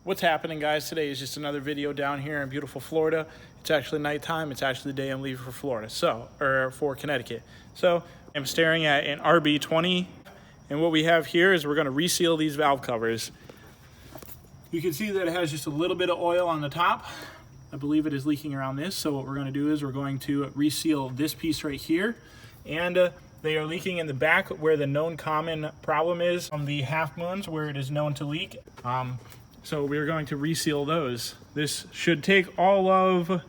What's happening, guys? Today is just another video down here in beautiful Florida. It's actually nighttime. It's actually the day I'm leaving for Florida, for Connecticut. So I'm staring at an RB20, and what we have here is we're going to reseal these valve covers. You can see that it has just a little bit of oil on the top. I believe it is leaking around this. So what we're going to do is we're going to reseal this piece right here, and they are leaking in the back where the known common problem is on the half moons, where it is known to leak. So we're going to reseal those. This should take all of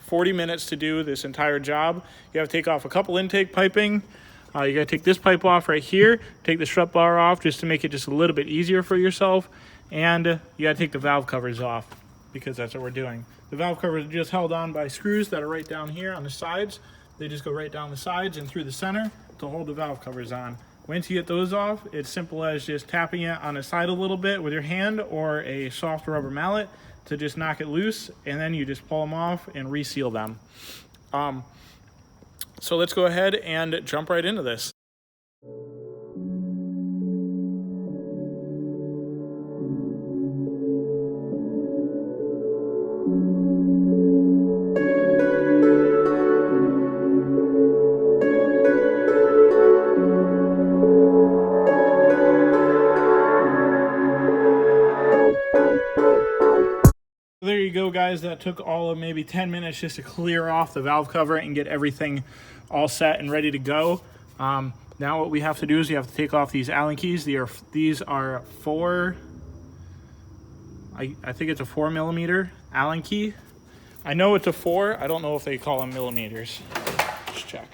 40 minutes to do this entire job. You have to take off a couple intake piping. You got to take this pipe off right here, take the strut bar off just to make it just a little bit easier for yourself. And you got to take the valve covers off because that's what we're doing. The valve covers are just held on by screws that are right down here on the sides. They just go right down the sides and through the center to hold the valve covers on. Once you get those off, it's simple as just tapping it on the side a little bit with your hand or a soft rubber mallet to just knock it loose, and then you just pull them off and reseal them. So let's go ahead and jump right into this. There you go, guys. That took all of maybe 10 minutes just to clear off the valve cover and get everything all set and ready to go. Now what we have to do is you have to take off these Allen keys. These are four, I think it's a 4mm Allen key. I know it's a 4. I don't know if they call them millimeters. Let's check.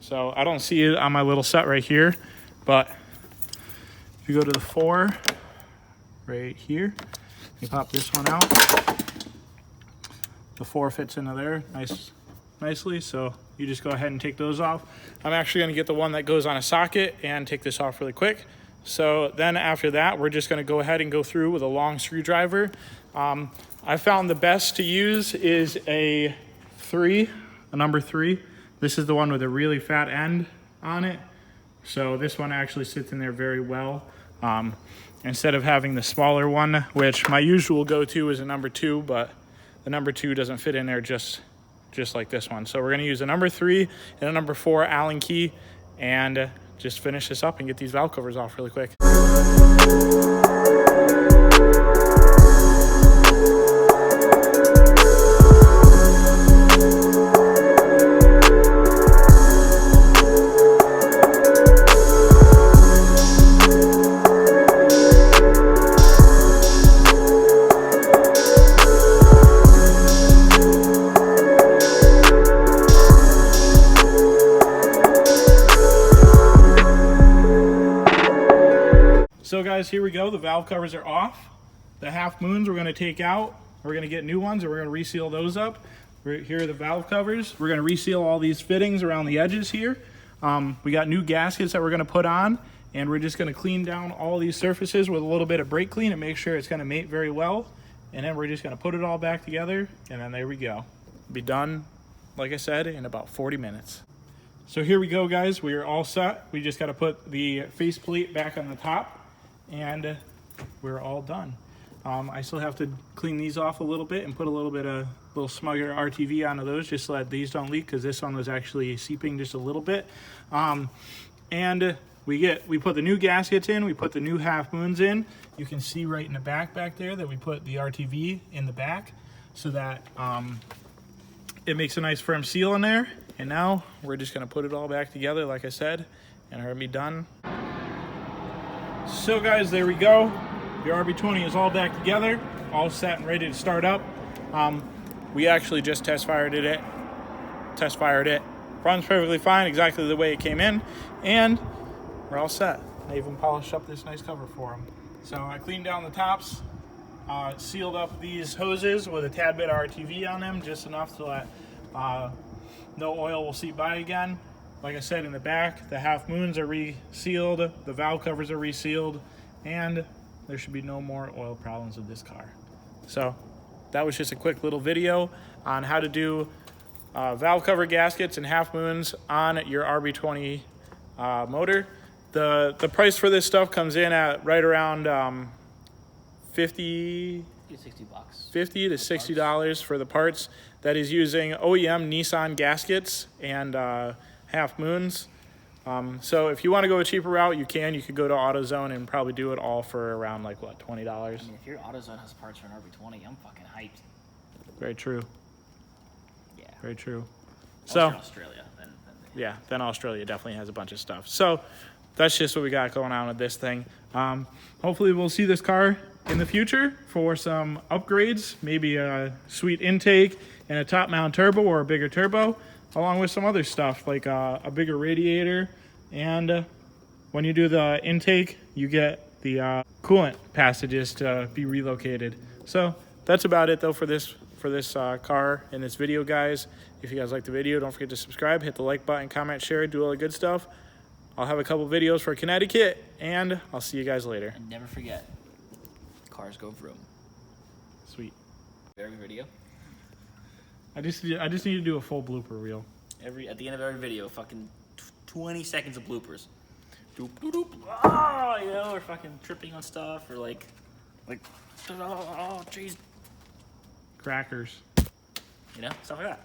So I don't see it on my little set right here, but if you go to the 4 right here, you pop this one out. The 4 fits into there nicely, so you just go ahead and take those off. I'm actually going to get the one that goes on a socket and take this off really quick. So then after that, we're just going to go ahead and go through with a long screwdriver. I found the best to use is a number 3. This is the one with a really fat end on it. So this one actually sits in there very well. Instead of having the smaller one, which my usual go-to is a number 2, but the number 2 doesn't fit in there just like this one. So we're going to use a number 3 and a number 4 Allen key and just finish this up and get these valve covers off really quick. So guys, here we go. The valve covers are off. The half moons we're going to take out. We're going to get new ones and we're going to reseal those up. Here are the valve covers. We're going to reseal all these fittings around the edges here. We got new gaskets that we're going to put on, and we're just going to clean down all these surfaces with a little bit of brake clean and make sure it's going to mate very well. And then we're just going to put it all back together, and then there we go. Be done, like I said, in about 40 minutes. So here we go, guys. We are all set. We just got to put the faceplate back on the top, and we're all done. I still have to clean these off a little bit and put a little bit of smugger RTV onto those just so that these don't leak, because this one was actually seeping just a little bit. And we put the new gaskets in, we put the new half moons in. You can see right in the back there that we put the RTV in the back so that it makes a nice firm seal in there. And now we're just gonna put it all back together, like I said, and we're gonna be done. So guys, there we go. The RB20 is all back together, all set and ready to start up. We actually just test fired it. Runs perfectly fine, exactly the way it came in, and we're all set. I even polished up this nice cover for them. So I cleaned down the tops, sealed up these hoses with a tad bit of RTV on them, just enough so that no oil will seep by again. Like I said, in the back, the half moons are resealed, the valve covers are resealed, and there should be no more oil problems with this car. So that was just a quick little video on how to do valve cover gaskets and half moons on your RB20 motor. The price for this stuff comes in at right around 50 $60 to $60 for the parts. That is using OEM Nissan gaskets and half moons. So if you want to go a cheaper route, you can. You could go to AutoZone and probably do it all for around like what, $20. I mean, if your AutoZone has parts for an RB20, I'm fucking hyped. Very true. Yeah. Very true. So So Australia, then Australia definitely has a bunch of stuff. So that's just what we got going on with this thing. Hopefully we'll see this car in the future for some upgrades, maybe a sweet intake and a top mount turbo or a bigger turbo, along with some other stuff like a bigger radiator. And when you do the intake, you get the coolant passages to be relocated. So that's about it though for this car in this video, guys. If you guys like the video, don't forget to subscribe, hit the like button, comment, share, do all the good stuff. I'll have a couple videos for Connecticut, and I'll see you guys later. and never forget, cars go vroom. Sweet. Every video, I just need to do a full blooper reel. at the end of every video, fucking 20 seconds of bloopers. Doop, doop, doop. Oh, you know, or fucking tripping on stuff, or like, oh, jeez, Crackers. you know, stuff like that.